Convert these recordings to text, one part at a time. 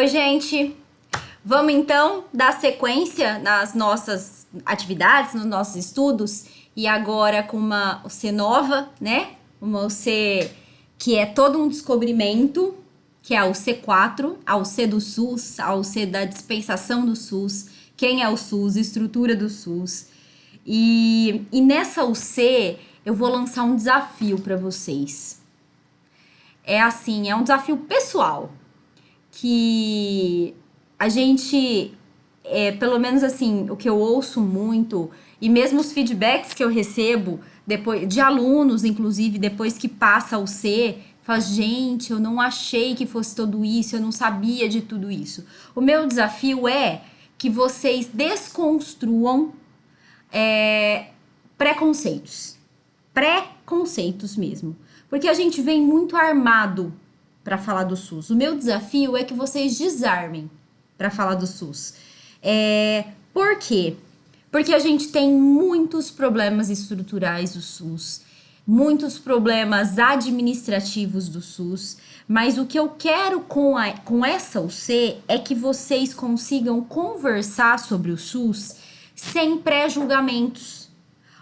Oi, gente! Vamos então dar sequência nas nossas atividades, nos nossos estudos, e agora com uma UC nova, né? Uma UC que é todo um descobrimento, que é a UC4, a UC do SUS, a UC da dispensação do SUS, quem é o SUS, estrutura do SUS. E nessa UC eu vou lançar um desafio para vocês. É assim, é um desafio pessoal que a gente, pelo menos assim, o que eu ouço muito, e mesmo os feedbacks que eu recebo depois de alunos, inclusive, depois que passa o C, fala, gente, eu não achei que fosse tudo isso, eu não sabia de tudo isso. O meu desafio é que vocês desconstruam preconceitos. Preconceitos mesmo. Porque a gente vem muito armado para falar do SUS. O meu desafio é que vocês desarmem para falar do SUS. Por quê? Porque a gente tem muitos problemas estruturais do SUS, muitos problemas administrativos do SUS, mas o que eu quero com essa UC é que vocês consigam conversar sobre o SUS sem pré-julgamentos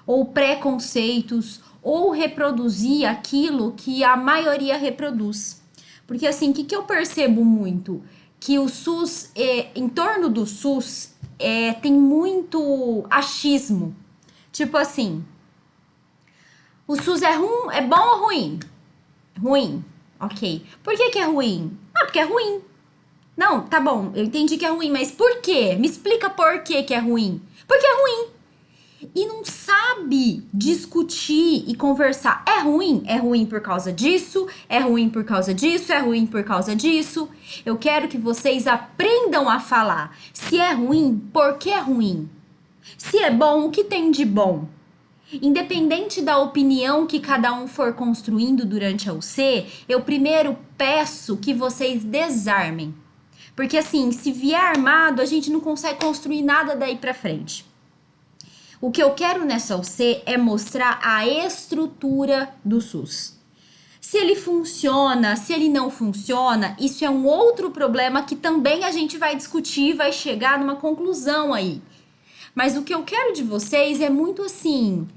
ou preconceitos ou reproduzir aquilo que a maioria reproduz. Porque assim, o que eu percebo muito? Que o SUS, em torno do SUS, tem muito achismo. Tipo assim, o SUS é bom ou ruim? Ruim, ok. Por que é ruim? Ah, porque é ruim. Não, tá bom, eu entendi que é ruim, mas por quê? Me explica por que é ruim. Porque é ruim. E não sabe discutir e conversar. É ruim? É ruim por causa disso, é ruim por causa disso, é ruim por causa disso. Eu quero que vocês aprendam a falar. Se é ruim, por que é ruim? Se é bom, o que tem de bom? Independente da opinião que cada um for construindo durante a UC, eu primeiro peço que vocês desarmem. Porque assim, se vier armado, a gente não consegue construir nada daí pra frente. O que eu quero nessa UC é mostrar a estrutura do SUS. Se ele funciona, se ele não funciona, isso é um outro problema que também a gente vai discutir e vai chegar numa conclusão aí. Mas o que eu quero de vocês é muito assim.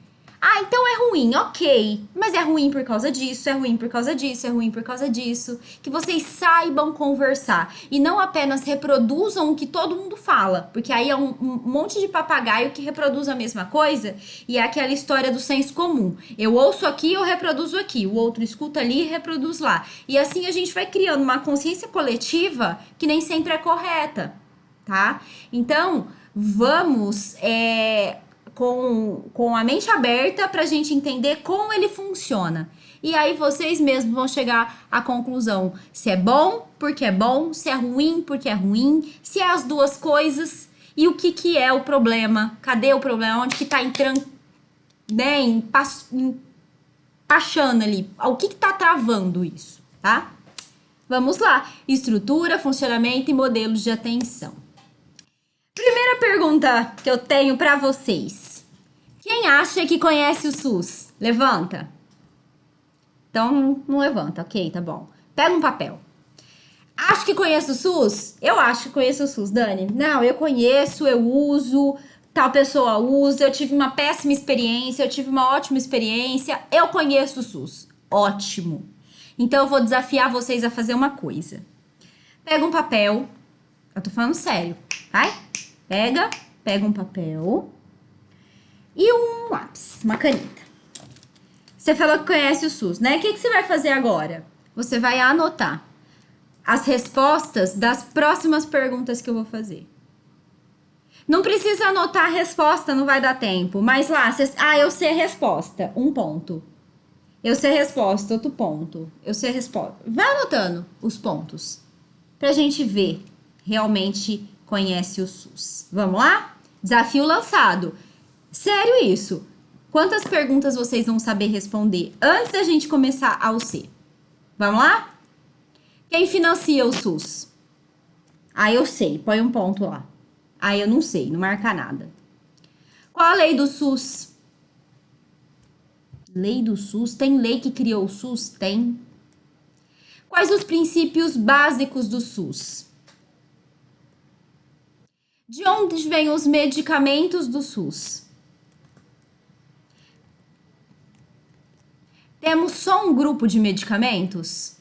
Ah, então é ruim, ok. Mas é ruim por causa disso, é ruim por causa disso, é ruim por causa disso. Que vocês saibam conversar e não apenas reproduzam o que todo mundo fala. Porque aí é um monte de papagaio que reproduz a mesma coisa e é aquela história do senso comum. Eu ouço aqui, eu reproduzo aqui. O outro escuta ali e reproduz lá. E assim a gente vai criando uma consciência coletiva que nem sempre é correta, tá? Então, vamos com a mente aberta para a gente entender como ele funciona. E aí vocês mesmos vão chegar à conclusão se é bom, porque é bom, se é ruim, porque é ruim, se é as duas coisas e o que é o problema. Cadê o problema? Onde que tá entrando, né, empachando ali? O que tá travando isso, tá? Vamos lá. Estrutura, funcionamento e modelos de atenção. Primeira pergunta que eu tenho para vocês. Quem acha que conhece o SUS? Levanta. Então, não levanta, ok, tá bom. Pega um papel. Acho que conheço o SUS? Eu acho que conheço o SUS, Dani. Não, eu conheço, eu uso, tal pessoa usa, eu tive uma péssima experiência, eu tive uma ótima experiência, eu conheço o SUS. Ótimo. Então, eu vou desafiar vocês a fazer uma coisa. Pega um papel, eu tô falando sério, vai? Pega um papel e um lápis, uma caneta. Você falou que conhece o SUS, né? O que você vai fazer agora? Você vai anotar as respostas das próximas perguntas que eu vou fazer. Não precisa anotar a resposta, não vai dar tempo. Mas lá, eu sei a resposta, um ponto. Eu sei a resposta, outro ponto. Eu sei a resposta. Vai anotando os pontos pra gente ver realmente conhece o SUS. Vamos lá? Desafio lançado. Sério isso. Quantas perguntas vocês vão saber responder antes da gente começar a UC? Vamos lá? Quem financia o SUS? Ah, eu sei. Põe um ponto lá. Ah, eu não sei. Não marca nada. Qual a lei do SUS? Lei do SUS? Tem lei que criou o SUS? Tem. Quais os princípios básicos do SUS? De onde vêm os medicamentos do SUS? Temos só um grupo de medicamentos?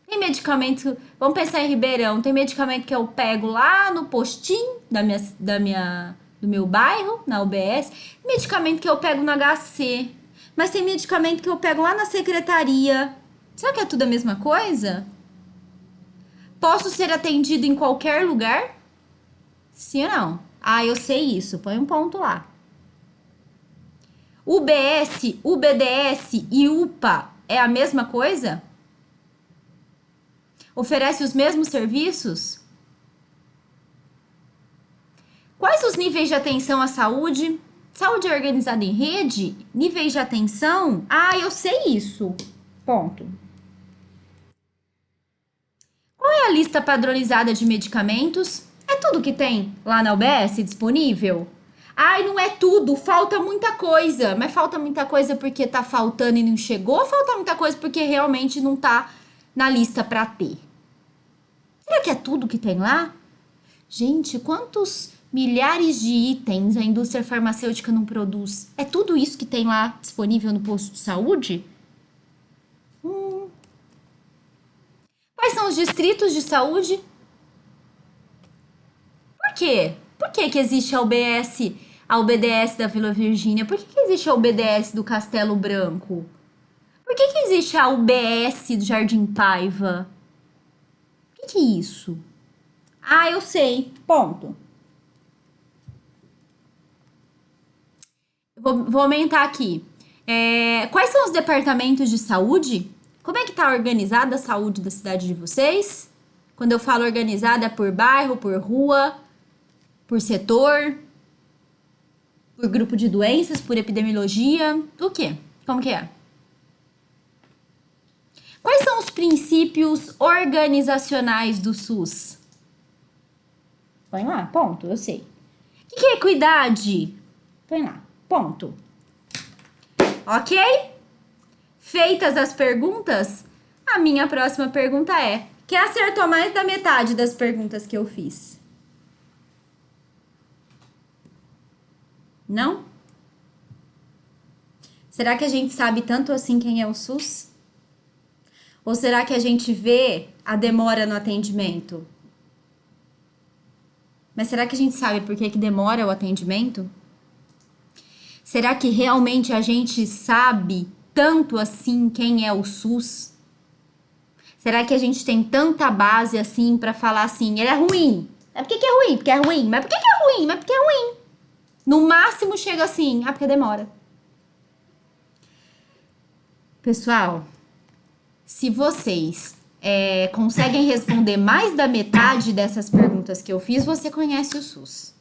Tem medicamento, vamos pensar em Ribeirão, tem medicamento que eu pego lá no postinho do meu bairro, na UBS, medicamento que eu pego no HC, mas tem medicamento que eu pego lá na secretaria. Será que é tudo a mesma coisa? Posso ser atendido em qualquer lugar? Sim ou não? Ah, eu sei isso, põe um ponto lá. UBS, UBDS e UPA é a mesma coisa? Oferece os mesmos serviços? Quais os níveis de atenção à saúde? Saúde é organizada em rede? Níveis de atenção? Ah, eu sei isso. Ponto. Qual é a lista padronizada de medicamentos? É tudo que tem lá na UBS disponível? Ai, não é tudo, falta muita coisa. Mas falta muita coisa porque tá faltando e não chegou? Ou falta muita coisa porque realmente não tá na lista para ter? Será que é tudo que tem lá? Gente, quantos milhares de itens a indústria farmacêutica não produz? É tudo isso que tem lá disponível no posto de saúde? Quais são os distritos de saúde? Por quê? Por que que existe a UBS, a UBDS da Vila Virgínia? Por que que existe a UBDS do Castelo Branco? Por que que existe a UBS do Jardim Paiva? O que é isso? Ah, eu sei. Ponto. Vou aumentar aqui. Quais são os departamentos de saúde? Como é que tá organizada a saúde da cidade de vocês? Quando eu falo organizada, é por bairro, por rua, por setor, por grupo de doenças, por epidemiologia? O quê? Como que é? Quais são os princípios organizacionais do SUS? Põe lá, ponto, eu sei. O que é equidade? Põe lá, ponto. Ok? Feitas as perguntas, a minha próxima pergunta é: quem acertou mais da metade das perguntas que eu fiz? Não? Será que a gente sabe tanto assim quem é o SUS? Ou será que a gente vê a demora no atendimento? Mas será que a gente sabe por que que demora o atendimento? Será que realmente a gente sabe tanto assim quem é o SUS? Será que a gente tem tanta base assim pra falar assim, ele é ruim? É porque que é ruim? Porque é ruim. Mas por que que é ruim? Mas porque é ruim. No máximo chega assim, porque demora. Pessoal, se vocês conseguem responder mais da metade dessas perguntas que eu fiz, você conhece o SUS.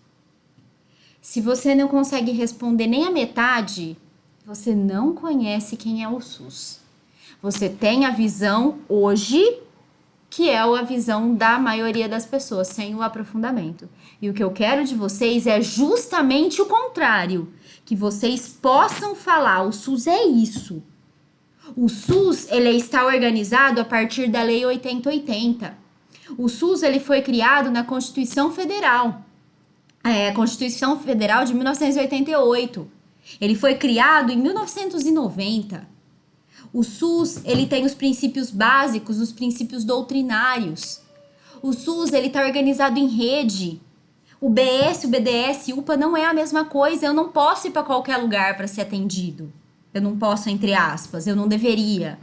Se você não consegue responder nem a metade, você não conhece quem é o SUS. Você tem a visão hoje, que é a visão da maioria das pessoas, sem o aprofundamento. E o que eu quero de vocês é justamente o contrário. Que vocês possam falar, o SUS é isso. O SUS, ele está organizado a partir da Lei 8080. O SUS, ele foi criado na Constituição Federal. Constituição Federal de 1988. Ele foi criado em 1990. O SUS, ele tem os princípios básicos, os princípios doutrinários. O SUS, ele está organizado em rede. O BS, o BDS, o UPA não é a mesma coisa. Eu não posso ir para qualquer lugar para ser atendido. Eu não posso, entre aspas, eu não deveria.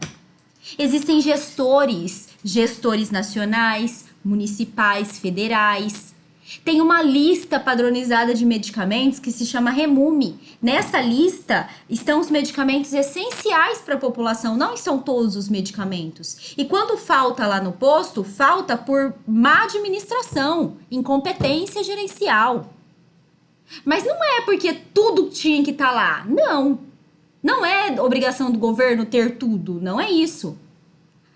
Existem gestores nacionais, municipais, federais. Tem uma lista padronizada de medicamentos que se chama REMUME. Nessa lista estão os medicamentos essenciais para a população, não são todos os medicamentos. E quando falta lá no posto, falta por má administração, incompetência gerencial. Mas não é porque tudo tinha que estar lá. Não. Não é obrigação do governo ter tudo. Não é isso.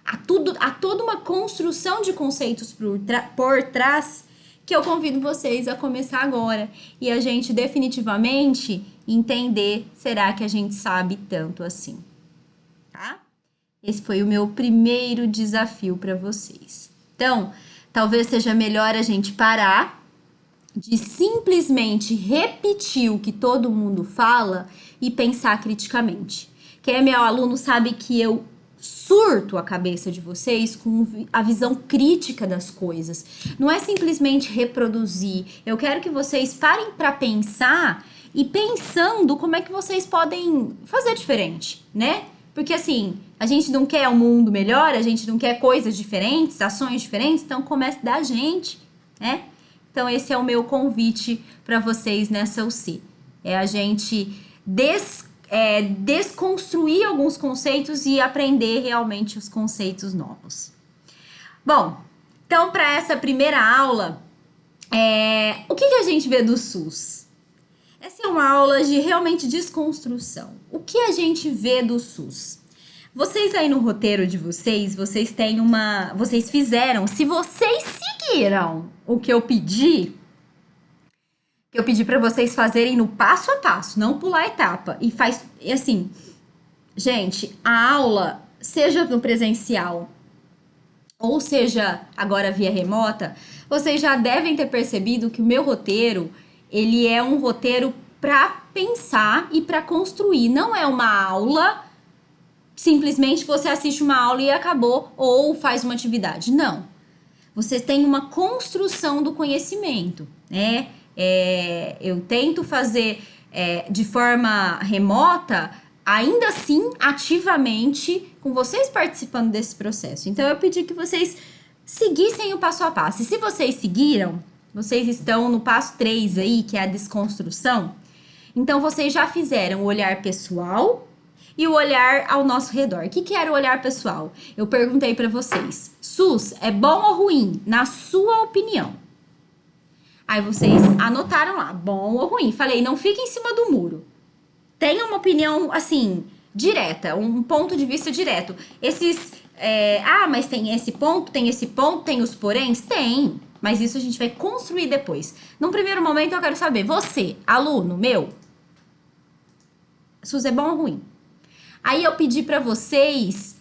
Há toda uma construção de conceitos por trás que eu convido vocês a começar agora e a gente definitivamente entender, será que a gente sabe tanto assim, tá? Esse foi o meu primeiro desafio para vocês. Então, talvez seja melhor a gente parar de simplesmente repetir o que todo mundo fala e pensar criticamente. Quem é meu aluno sabe que eu surto a cabeça de vocês com a visão crítica das coisas. Não é simplesmente reproduzir. Eu quero que vocês parem para pensar e pensando como é que vocês podem fazer diferente, né? Porque assim, a gente não quer um mundo melhor, a gente não quer coisas diferentes, ações diferentes, então comece da gente, né? Então esse é o meu convite para vocês nessa UC. É a gente desconstruir alguns conceitos e aprender realmente os conceitos novos. Bom, então para essa primeira aula, o que a gente vê do SUS? Essa é uma aula de realmente desconstrução. O que a gente vê do SUS? Vocês aí no roteiro de vocês têm vocês fizeram, se vocês seguiram o que eu pedi para vocês fazerem no passo a passo, não pular etapa. E assim, gente, a aula, seja no presencial ou seja agora via remota, vocês já devem ter percebido que o meu roteiro, ele é um roteiro para pensar e para construir. Não é uma aula simplesmente você assiste uma aula e acabou, ou faz uma atividade. Não. Você tem uma construção do conhecimento, né? Eu tento fazer de forma remota, ainda assim, ativamente, com vocês participando desse processo. Então, eu pedi que vocês seguissem o passo a passo. E se vocês seguiram, vocês estão no passo 3 aí, que é a desconstrução. Então, vocês já fizeram o olhar pessoal e o olhar ao nosso redor. O que era o olhar pessoal? Eu perguntei para vocês, SUS é bom ou ruim, na sua opinião? Aí vocês anotaram lá, bom ou ruim. Falei, não fique em cima do muro. Tenha uma opinião, assim, direta, um ponto de vista direto. Mas tem esse ponto, tem os poréns? Tem, mas isso a gente vai construir depois. Num primeiro momento eu quero saber, você, aluno meu, SUS é bom ou ruim? Aí eu pedi para vocês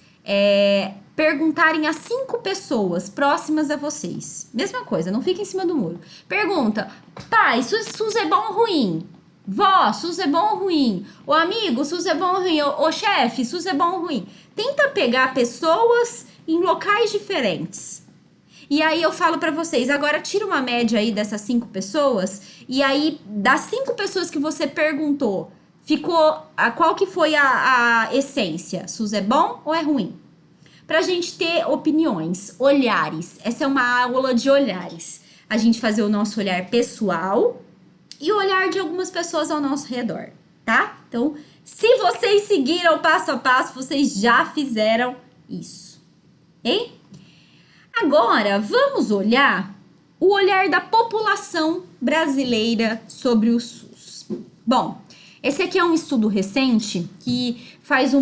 perguntarem a 5 pessoas próximas a vocês. Mesma coisa, não fica em cima do muro. Pergunta, pai, SUS é bom ou ruim? Vó, SUS é bom ou ruim? O amigo, SUS é bom ou ruim? O chefe, SUS é bom ou ruim? Tenta pegar pessoas em locais diferentes. E aí eu falo para vocês, agora tira uma média aí dessas 5 pessoas, e aí das 5 pessoas que você perguntou, qual que foi a essência? SUS é bom ou é ruim? Pra gente ter opiniões, olhares. Essa é uma aula de olhares. A gente fazer o nosso olhar pessoal e o olhar de algumas pessoas ao nosso redor, tá? Então, se vocês seguiram passo a passo, vocês já fizeram isso, hein? Agora, vamos olhar o olhar da população brasileira sobre o SUS. Bom, esse aqui é um estudo recente que faz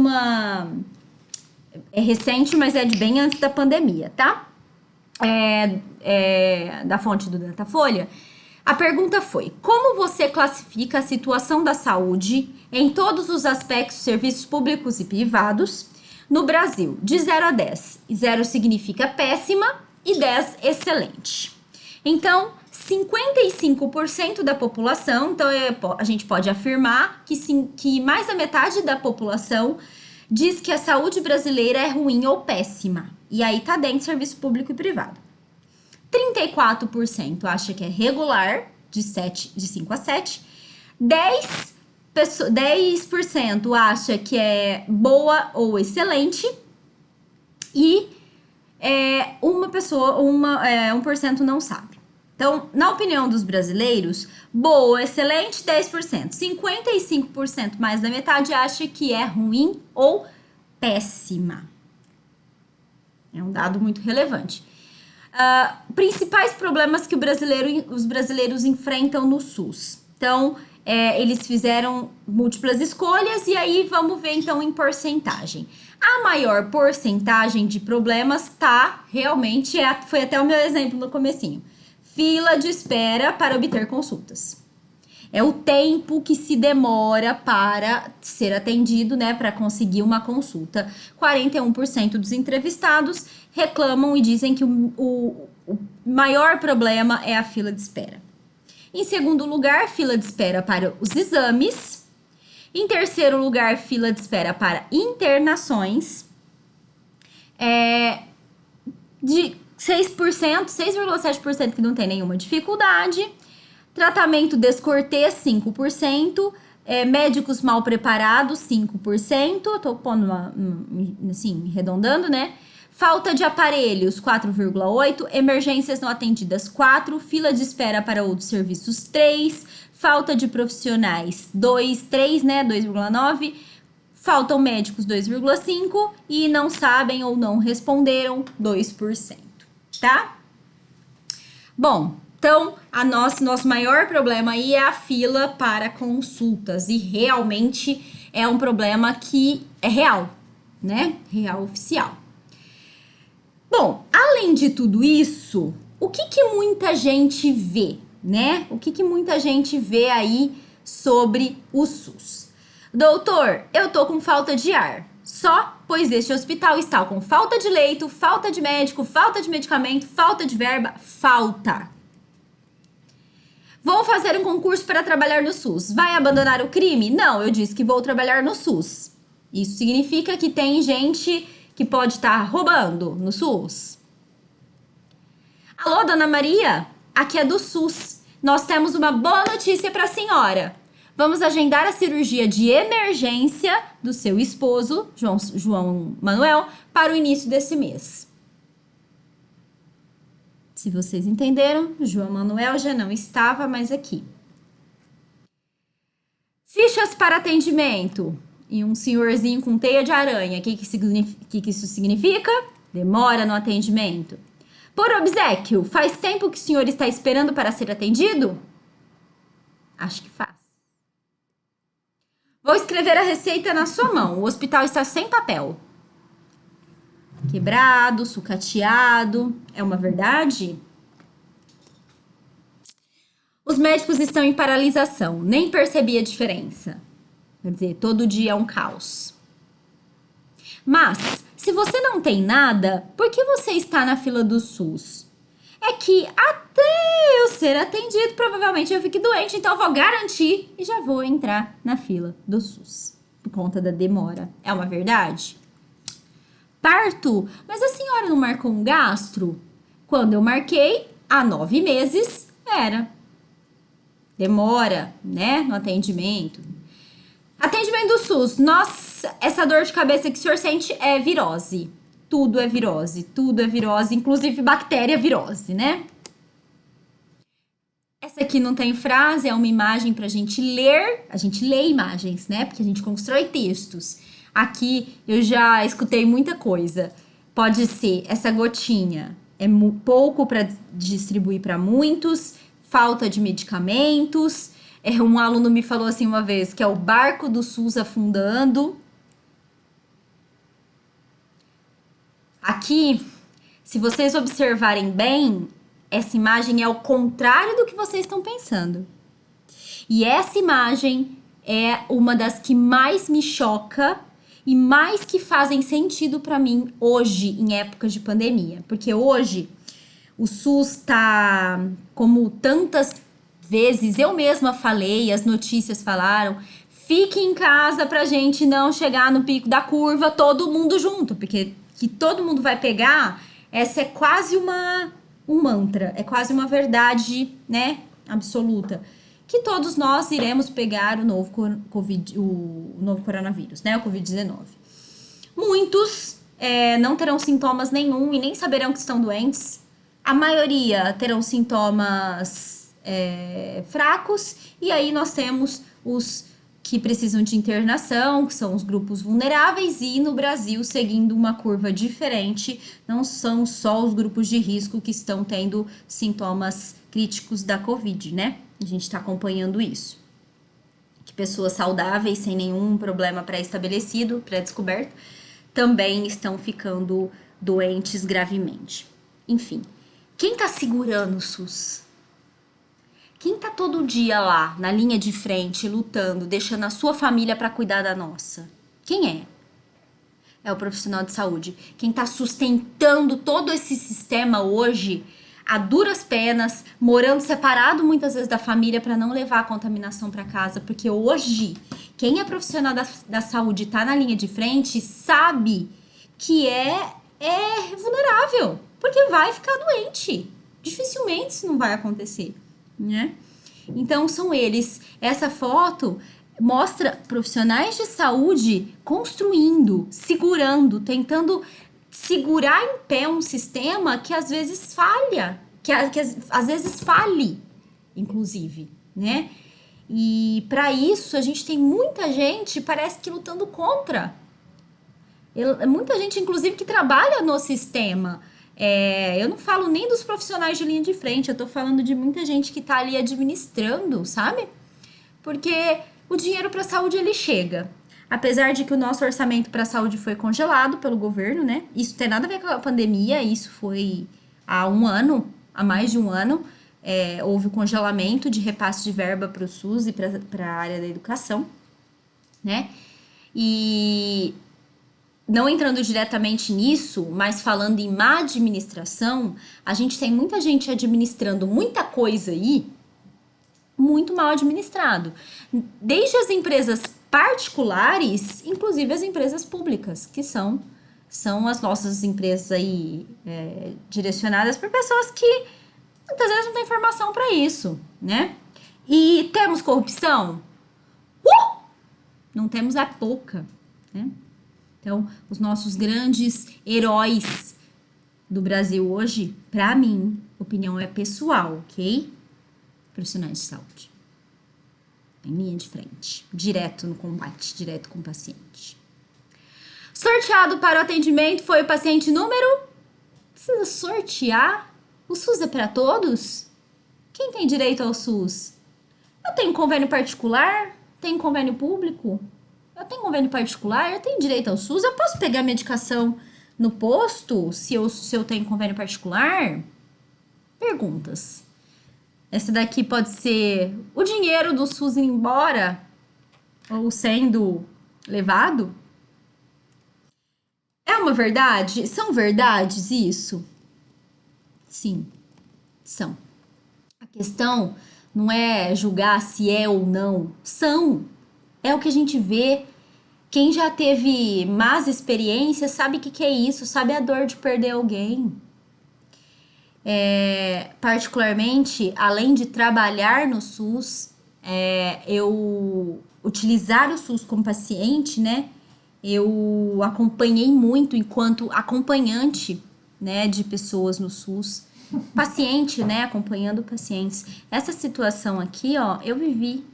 é recente, mas é de bem antes da pandemia, tá? Da fonte do Datafolha. A pergunta foi: como você classifica a situação da saúde em todos os aspectos, serviços públicos e privados, no Brasil, de 0 a 10? 0 significa péssima e 10 excelente. Então, 55% da população, então a gente pode afirmar que mais da metade da população diz que a saúde brasileira é ruim ou péssima. E aí tá dentro de serviço público e privado. 34% acha que é regular, de 5 a 7. 10% acha que é boa ou excelente. E 1% não sabe. Então, na opinião dos brasileiros, boa, excelente, 10%. 55%, mais da metade, acha que é ruim ou péssima. É um dado muito relevante. Principais problemas que os brasileiros enfrentam no SUS. Então, eles fizeram múltiplas escolhas e aí vamos ver então em porcentagem. A maior porcentagem de problemas realmente foi até o meu exemplo no comecinho. Fila de espera para obter consultas. É o tempo que se demora para ser atendido, né, para conseguir uma consulta. 41% dos entrevistados reclamam e dizem que o maior problema é a fila de espera. Em segundo lugar, fila de espera para os exames. Em terceiro lugar, fila de espera para internações. De 6%, 6,7% que não tem nenhuma dificuldade. Tratamento descortês, 5%. Médicos mal preparados, 5%. Tô pondo assim, arredondando, né? Falta de aparelhos, 4,8%. Emergências não atendidas, 4%. Fila de espera para outros serviços, 3%. Falta de profissionais, 3, né? 2,9%. Faltam médicos, 2,5%. E não sabem ou não responderam, 2%. Tá? Bom, então, nosso maior problema aí é a fila para consultas. E realmente é um problema que é real, né? Real oficial. Bom, além de tudo isso, o que muita gente vê, né? O que muita gente vê aí sobre o SUS? Doutor, eu tô com falta de ar. Só pois este hospital está com falta de leito, falta de médico, falta de medicamento, falta de verba, falta. Vou fazer um concurso para trabalhar no SUS. Vai abandonar o crime? Não, eu disse que vou trabalhar no SUS. Isso significa que tem gente que pode estar roubando no SUS. Alô, dona Maria? Aqui é do SUS. Nós temos uma boa notícia para a senhora. Vamos agendar a cirurgia de emergência do seu esposo, João Manuel, para o início desse mês. Se vocês entenderam, João Manuel já não estava mais aqui. Fichas para atendimento. E um senhorzinho com teia de aranha. O que isso significa? Demora no atendimento. Por obséquio, faz tempo que o senhor está esperando para ser atendido? Acho que faz. Vou escrever a receita na sua mão. O hospital está sem papel. Quebrado, sucateado. É uma verdade? Os médicos estão em paralisação. Nem percebi a diferença. Quer dizer, todo dia é um caos. Mas, se você não tem nada, por que você está na fila do SUS? É que até eu ser atendido, provavelmente eu fique doente, então eu vou garantir e já vou entrar na fila do SUS. Por conta da demora. É uma verdade? Parto? Mas a senhora não marcou um gastro? Quando eu marquei, há 9 meses, era. Demora, né, no atendimento. Atendimento do SUS. Nossa, essa dor de cabeça que o senhor sente é virose. Tudo é virose, inclusive bactéria virose, né? Essa aqui não tem frase, é uma imagem pra gente ler. A gente lê imagens, né? Porque a gente constrói textos. Aqui eu já escutei muita coisa. Pode ser essa gotinha é pouco para distribuir para muitos, falta de medicamentos. Um aluno me falou assim uma vez que é o barco do SUS afundando. Aqui, se vocês observarem bem, essa imagem é o contrário do que vocês estão pensando. E essa imagem é uma das que mais me choca e mais que fazem sentido para mim hoje, em épocas de pandemia. Porque hoje o SUS tá, como tantas vezes eu mesma falei, as notícias falaram, fique em casa pra gente não chegar no pico da curva todo mundo junto, porque que todo mundo vai pegar, essa é quase um mantra, é quase uma verdade, né, absoluta, que todos nós iremos pegar o novo coronavírus, né, o Covid-19. Muitos não terão sintomas nenhum e nem saberão que estão doentes. A maioria terão sintomas fracos, e aí nós temos os que precisam de internação, que são os grupos vulneráveis, e no Brasil, seguindo uma curva diferente, não são só os grupos de risco que estão tendo sintomas críticos da Covid, né? A gente está acompanhando isso. Que pessoas saudáveis, sem nenhum problema pré-estabelecido, pré-descoberto, também estão ficando doentes gravemente. Enfim, quem tá segurando o SUS? Quem tá todo dia lá, na linha de frente, lutando, deixando a sua família para cuidar da nossa? Quem é? É o profissional de saúde. Quem tá sustentando todo esse sistema hoje, a duras penas, morando separado muitas vezes da família para não levar a contaminação para casa, porque hoje quem é profissional da saúde e tá na linha de frente sabe que é vulnerável, porque vai ficar doente. Dificilmente isso não vai acontecer, né? Então são eles. Essa foto mostra profissionais de saúde construindo, segurando, tentando segurar em pé um sistema que às vezes falha, que às vezes fale, inclusive, né? E para isso a gente tem muita gente, parece que lutando contra. Muita gente, inclusive, que trabalha no sistema. Eu não falo nem dos profissionais de linha de frente, eu tô falando de muita gente que tá ali administrando, sabe? Porque o dinheiro para a saúde ele chega. Apesar de que o nosso orçamento para a saúde foi congelado pelo governo, né? Isso tem nada a ver com a pandemia, isso foi há um ano, há mais de um ano. Houve congelamento de repasse de verba para o SUS e para a área da educação, né? E não entrando diretamente nisso, mas falando em má administração, a gente tem muita gente administrando muita coisa aí, muito mal administrado. Desde as empresas particulares, inclusive as empresas públicas, que são as nossas empresas aí direcionadas por pessoas que muitas vezes não têm informação para isso, né? E temos corrupção? Não temos a pouca, né? Então, os nossos grandes heróis do Brasil hoje, para mim, opinião é pessoal, ok? Profissionais de saúde. Em linha de frente, direto no combate, direto com o paciente. Sorteado para o atendimento foi o paciente número... Precisa sortear? O SUS é para todos? Quem tem direito ao SUS? Eu tenho convênio particular? Tenho convênio público? Eu tenho convênio particular? Eu tenho direito ao SUS? Eu posso pegar medicação no posto se eu tenho convênio particular? Perguntas. Essa daqui pode ser o dinheiro do SUS indo embora ou sendo levado? É uma verdade? São verdades isso? Sim, são. A questão não é julgar se é ou não. São. É o que a gente vê. Quem já teve más experiências sabe o que é isso, sabe a dor de perder alguém. Particularmente, além de trabalhar no SUS, eu utilizar o SUS como paciente, né? Eu acompanhei muito enquanto acompanhante, né, de pessoas no SUS, paciente, né, acompanhando pacientes. Essa situação aqui, ó, eu vivi.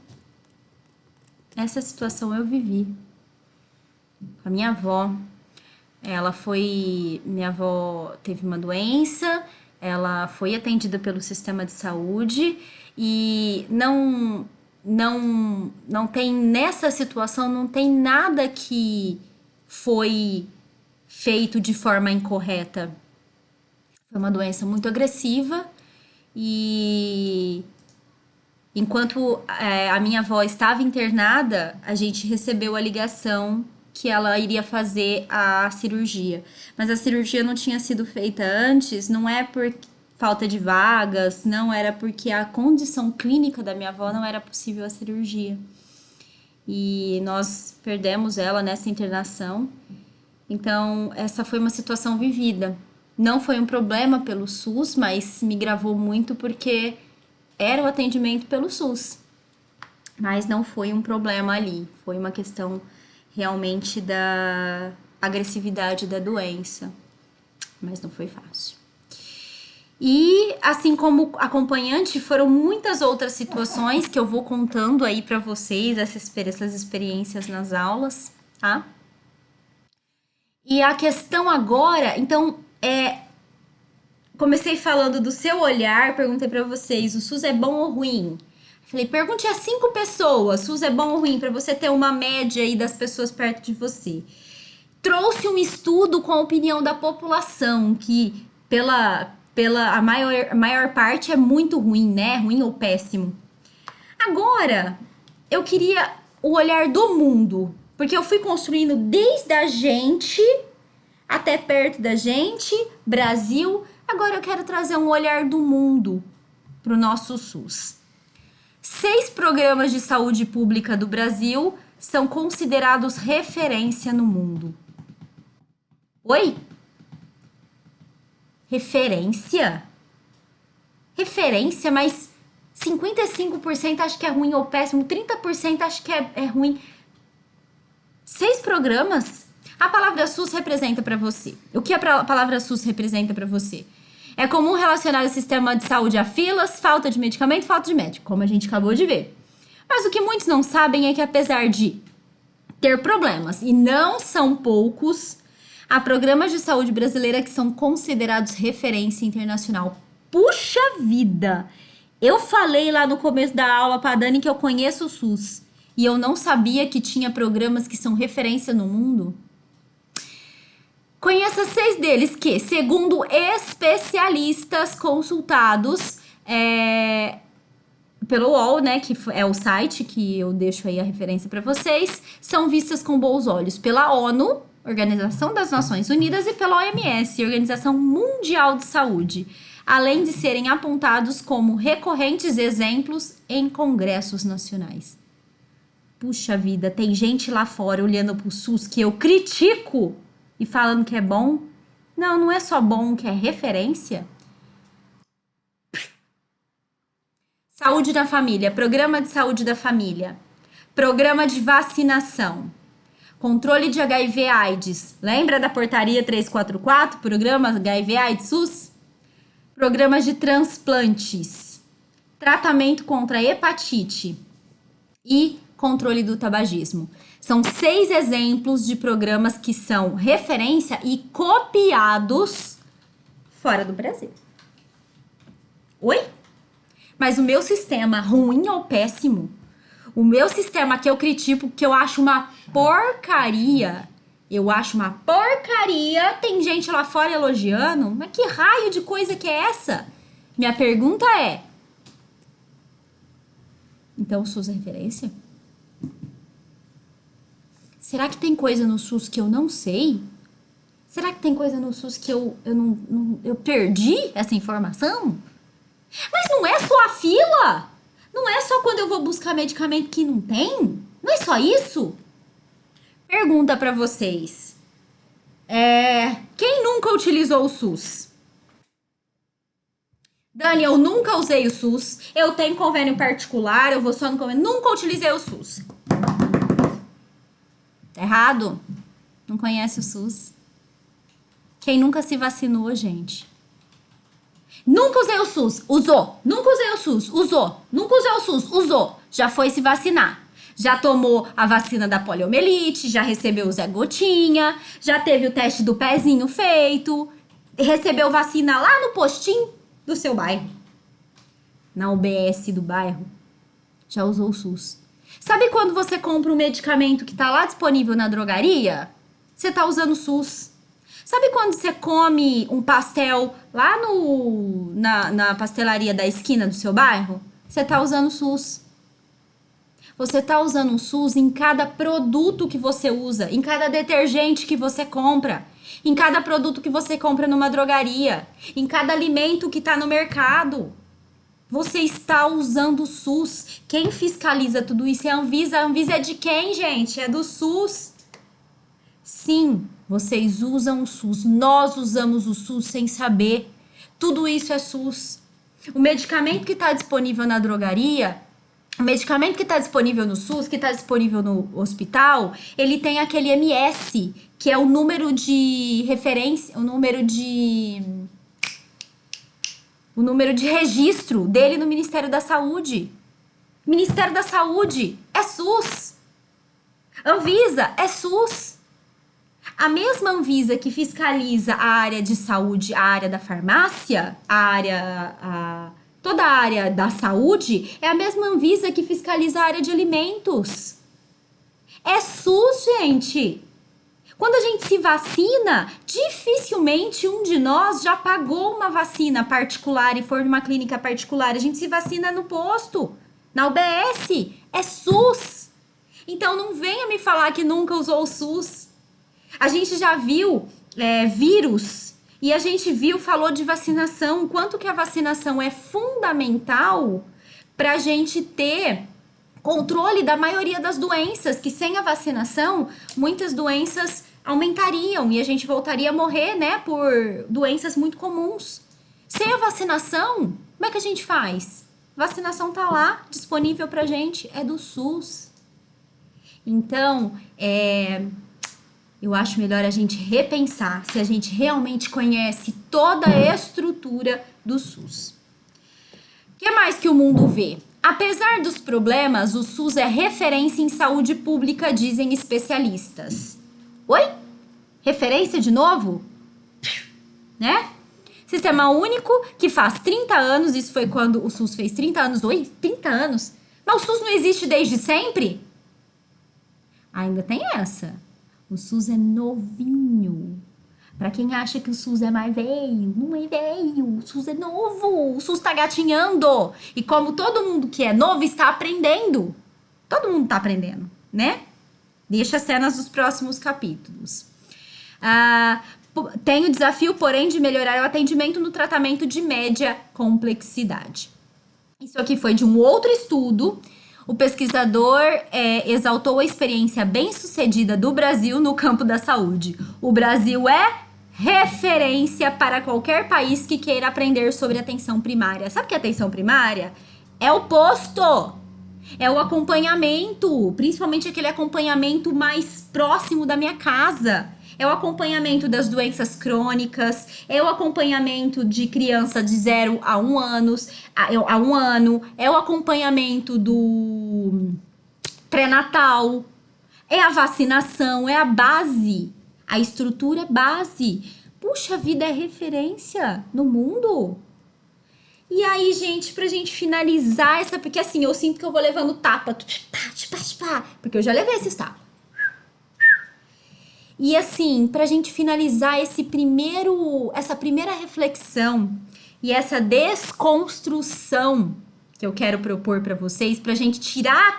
Essa situação eu vivi. A minha avó, minha avó teve uma doença, ela foi atendida pelo sistema de saúde e não tem, nessa situação, não tem nada que foi feito de forma incorreta. Foi uma doença muito agressiva e enquanto a minha avó estava internada, a gente recebeu a ligação que ela iria fazer a cirurgia. Mas a cirurgia não tinha sido feita antes, não é por falta de vagas, não era porque a condição clínica da minha avó não era possível a cirurgia. E nós perdemos ela nessa internação. Então, essa foi uma situação vivida. Não foi um problema pelo SUS, mas me gravou muito porque era o atendimento pelo SUS. Mas não foi um problema ali, foi uma questão realmente da agressividade da doença, mas não foi fácil. E assim como acompanhante, foram muitas outras situações que eu vou contando aí para vocês, essas experiências nas aulas, tá? E a questão agora, então, comecei falando do seu olhar, perguntei para vocês, o SUS é bom ou ruim? Falei, pergunte a 5 pessoas, SUS é bom ou ruim, para você ter uma média aí das pessoas perto de você. Trouxe um estudo com a opinião da população, que a maior parte é muito ruim, né? Ruim ou péssimo. Agora, eu queria o olhar do mundo, porque eu fui construindo desde a gente até perto da gente, Brasil, Agora eu quero trazer um olhar do mundo para o nosso SUS. 6 programas de saúde pública do Brasil são considerados referência no mundo. Oi? Referência? Referência, mas 55% acho que é ruim ou péssimo, 30% acho que é ruim. 6 programas? A palavra SUS representa para você. O que a palavra SUS representa para você? É comum relacionar o sistema de saúde a filas, falta de medicamento, falta de médico, como a gente acabou de ver. Mas o que muitos não sabem é que apesar de ter problemas, e não são poucos, há programas de saúde brasileira que são considerados referência internacional. Puxa vida! Eu falei lá no começo da aula para a Dani que eu conheço o SUS e eu não sabia que tinha programas que são referência no mundo. Conheça 6 deles que, segundo especialistas consultados pelo UOL, né, que é o site que eu deixo aí a referência para vocês, são vistas com bons olhos pela ONU, Organização das Nações Unidas, e pela OMS, Organização Mundial de Saúde, além de serem apontados como recorrentes exemplos em congressos nacionais. Puxa vida, tem gente lá fora olhando pro SUS que eu critico e falando que é bom. Não, não é só bom, que é referência. Saúde da família, programa de saúde da família, programa de vacinação, controle de HIV/AIDS. Lembra da portaria 344, programa HIV/AIDS SUS? Programas de transplantes, tratamento contra a hepatite e controle do tabagismo. São 6 exemplos de programas que são referência e copiados fora do Brasil. Oi? Mas o meu sistema, ruim ou péssimo, o meu sistema que eu critico, que eu acho uma porcaria, tem gente lá fora elogiando, mas que raio de coisa que é essa? Minha pergunta é, então o SUS é referência? Será que tem coisa no SUS que eu não sei? Será que tem coisa no SUS que eu perdi essa informação? Mas não é só a fila? Não é só quando eu vou buscar medicamento que não tem? Não é só isso? Pergunta pra vocês. Quem nunca utilizou o SUS? Dani, eu nunca usei o SUS. Eu tenho convênio particular, eu vou só no convênio. Nunca utilizei o SUS. Tá errado? Não conhece o SUS? Quem nunca se vacinou, gente? Nunca usei o SUS, usou. Nunca usei o SUS, usou. Nunca usei o SUS, usou. Já foi se vacinar. Já tomou a vacina da poliomielite, já recebeu o Zé Gotinha, já teve o teste do pezinho feito, recebeu vacina lá no postinho do seu bairro. Na UBS do bairro. Já usou o SUS. Sabe quando você compra um medicamento que tá lá disponível na drogaria? Você tá usando o SUS. Sabe quando você come um pastel lá na pastelaria da esquina do seu bairro? Você tá usando o SUS. Você tá usando o SUS em cada produto que você usa, em cada detergente que você compra, em cada produto que você compra numa drogaria, em cada alimento que tá no mercado. Você está usando o SUS. Quem fiscaliza tudo isso é a Anvisa. A Anvisa é de quem, gente? É do SUS. Sim, vocês usam o SUS. Nós usamos o SUS sem saber. Tudo isso é SUS. O medicamento que está disponível na drogaria, o medicamento que está disponível no SUS, que está disponível no hospital, ele tem aquele MS, que é o número de referência, o número de registro dele no Ministério da Saúde. Ministério da Saúde é SUS. Anvisa é SUS. A mesma Anvisa que fiscaliza a área de saúde, a área da farmácia, toda a área da saúde, é a mesma Anvisa que fiscaliza a área de alimentos. É SUS, gente. Quando a gente se vacina, dificilmente um de nós já pagou uma vacina particular e for numa clínica particular. A gente se vacina no posto, na UBS. É SUS. Então não venha me falar que nunca usou o SUS. A gente já viu vírus E a gente viu, falou de vacinação, quanto que a vacinação é fundamental para a gente ter controle da maioria das doenças, que sem a vacinação, muitas doenças aumentariam e a gente voltaria a morrer, né, por doenças muito comuns. Sem a vacinação, como é que a gente faz? Vacinação tá lá, disponível pra gente, é do SUS. Então, eu acho melhor a gente repensar se a gente realmente conhece toda a estrutura do SUS. O que mais que o mundo vê? Apesar dos problemas, o SUS é referência em saúde pública, dizem especialistas. Oi? Referência de novo? Né? Sistema único que faz 30 anos, isso foi quando o SUS fez 30 anos. Oi? 30 anos? Mas o SUS não existe desde sempre? Ainda tem essa. O SUS é novinho. Pra quem acha que o SUS é mais velho, não é velho. O SUS é novo. O SUS tá gatinhando. E como todo mundo que é novo está aprendendo. Todo mundo tá aprendendo, né? Deixa as cenas dos próximos capítulos. Tem o desafio, porém, de melhorar o atendimento no tratamento de média complexidade. Isso aqui foi de um outro estudo. O pesquisador exaltou a experiência bem-sucedida do Brasil no campo da saúde. O Brasil é referência para qualquer país que queira aprender sobre atenção primária. Sabe o que é atenção primária? É o posto, é o acompanhamento, principalmente aquele acompanhamento mais próximo da minha casa. É o acompanhamento das doenças crônicas, é o acompanhamento de criança de 0 a 1 anos, a 1 ano, é o acompanhamento do pré-natal, é a vacinação, é a base, a estrutura é base. Puxa vida, é referência no mundo. E aí, gente, pra gente finalizar essa, porque assim, eu sinto que eu vou levando tapa, porque eu já levei esses tapas. E assim, pra gente finalizar essa primeira reflexão e essa desconstrução que eu quero propor pra vocês, pra gente tirar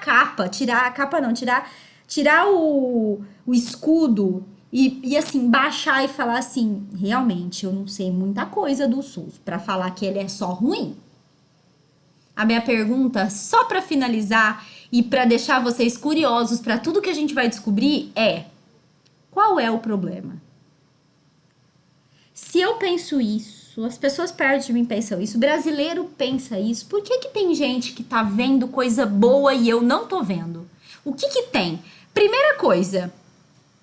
o escudo e assim, baixar e falar assim, realmente, eu não sei muita coisa do SUS pra falar que ele é só ruim. A minha pergunta, só pra finalizar e pra deixar vocês curiosos pra tudo que a gente vai descobrir é: qual é o problema? Se eu penso isso, as pessoas perto de mim pensam isso, o brasileiro pensa isso, por que que tem gente que tá vendo coisa boa e eu não tô vendo? O que que tem? Primeira coisa,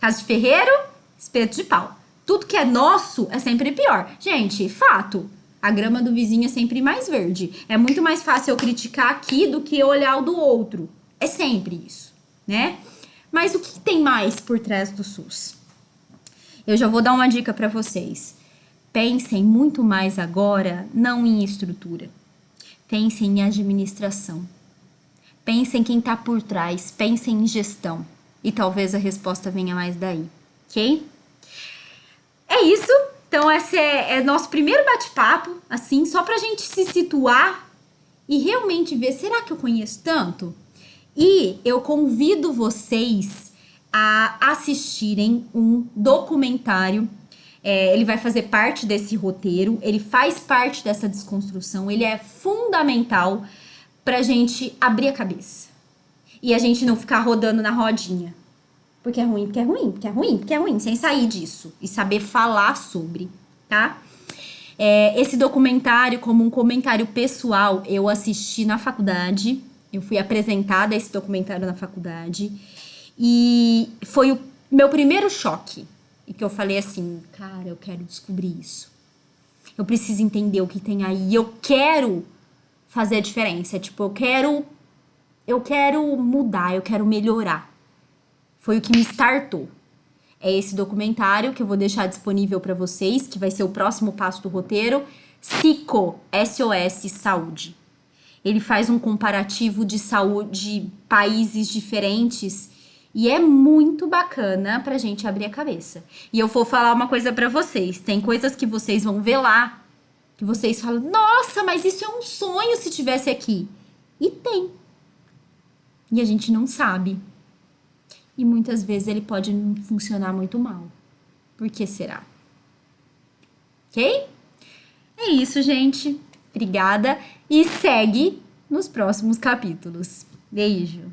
casa de ferreiro, espeto de pau. Tudo que é nosso é sempre pior. Gente, fato, a grama do vizinho é sempre mais verde. É muito mais fácil eu criticar aqui do que olhar o do outro. É sempre isso, né? Mas o que tem mais por trás do SUS? Eu já vou dar uma dica para vocês. Pensem muito mais agora, não em estrutura. Pensem em administração. Pensem em quem está por trás. Pensem em gestão. E talvez a resposta venha mais daí, ok? É isso. Então, esse é nosso primeiro bate-papo, assim, só pra gente se situar e realmente ver, será que eu conheço tanto? E eu convido vocês a assistirem um documentário. Ele vai fazer parte desse roteiro, ele faz parte dessa desconstrução, ele é fundamental pra gente abrir a cabeça. E a gente não ficar rodando na rodinha. Porque é ruim, porque é ruim, porque é ruim, porque é ruim, sem sair disso. E saber falar sobre, tá? Esse documentário, como um comentário pessoal, eu assisti na faculdade. Eu fui apresentada a esse documentário na faculdade. E foi o meu primeiro choque. E que eu falei assim, cara, eu quero descobrir isso. Eu preciso entender o que tem aí. Eu quero fazer a diferença. Tipo, eu quero mudar, eu quero melhorar. Foi o que me startou. É esse documentário que eu vou deixar disponível para vocês, que vai ser o próximo passo do roteiro. SICO, SOS Saúde. Ele faz um comparativo de saúde de países diferentes e é muito bacana pra gente abrir a cabeça. E eu vou falar uma coisa pra vocês. Tem coisas que vocês vão ver lá, que vocês falam, nossa, mas isso é um sonho se tivesse aqui. E tem. E a gente não sabe. E muitas vezes ele pode funcionar muito mal. Por que será? ok? É isso, gente. Obrigada e segue nos próximos capítulos. Beijo!